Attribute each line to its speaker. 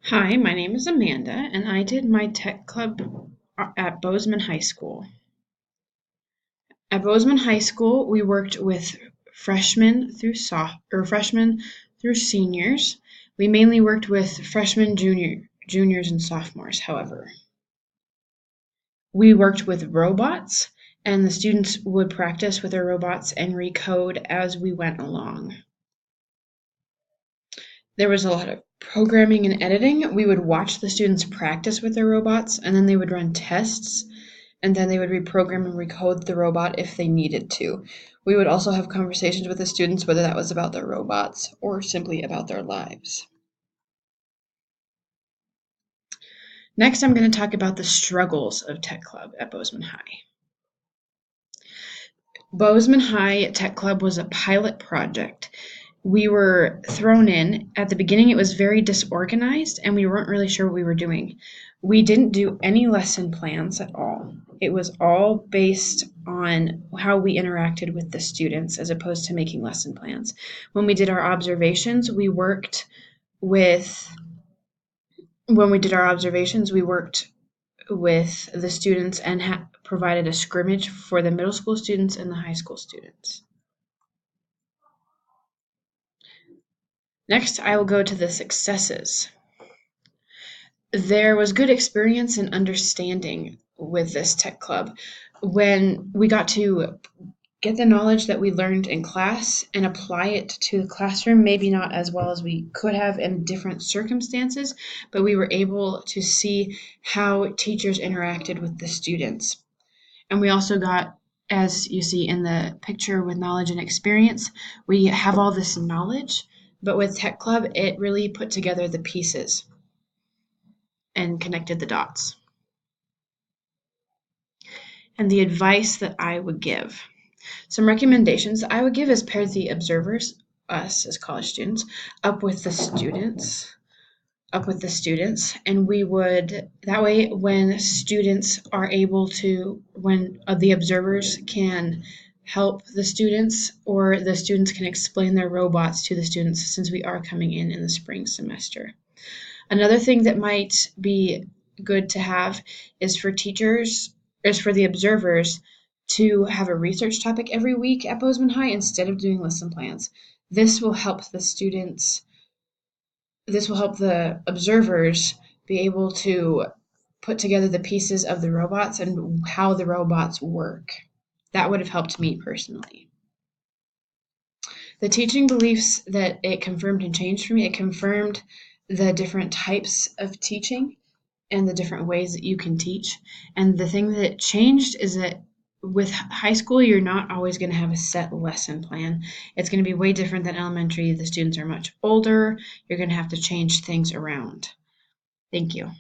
Speaker 1: Hi, my name is Amanda, and I did my tech club at Bozeman High School. At Bozeman High School, we worked with freshmen through seniors. We mainly worked with freshmen, juniors, and sophomores, however. We worked with robots, and the students would practice with their robots and recode as we went along. There was a lot of programming and editing. We would watch the students practice with their robots, and then they would run tests, and then they would reprogram and recode the robot if they needed to. We would also have conversations with the students, whether that was about their robots or simply about their lives. Next, I'm going to talk about the struggles of Tech Club at Bozeman High. Bozeman High Tech Club was a pilot project. We were thrown in. At the beginning, it was very disorganized, and we weren't really sure what we were doing. We didn't do any lesson plans at all. It was all based on how we interacted with the students as opposed to making lesson plans. When we did our observations, with when we did our observations, we worked with the students and provided a scrimmage for the middle school students and the high school students. Next, I will go to the successes. There was good experience and understanding with this tech club when we got to get the knowledge that we learned in class and apply it to the classroom, maybe not as well as we could have in different circumstances, but we were able to see how teachers interacted with the students. And we also got, as you see in the picture with knowledge and experience, we have all this knowledge, but with Tech Club, it really put together the pieces and connected the dots. And the advice that I would give. Some recommendations I would give is pair the observers, us as college students, up with the students, and we would that way when students are able to when the observers can help the students or the students can explain their robots to the students since we are coming in the spring semester. Another thing that might be good to have is for the observers to have a research topic every week at Bozeman High instead of doing lesson plans. This will help the students, this will help the observers be able to put together the pieces of the robots and how the robots work. That would have helped me personally. The teaching beliefs that it confirmed and changed for me, it confirmed the different types of teaching and the different ways that you can teach. And the thing that changed is that with high school, you're not always going to have a set lesson plan. It's going to be way different than elementary. The students are much older. You're going to have to change things around. Thank you.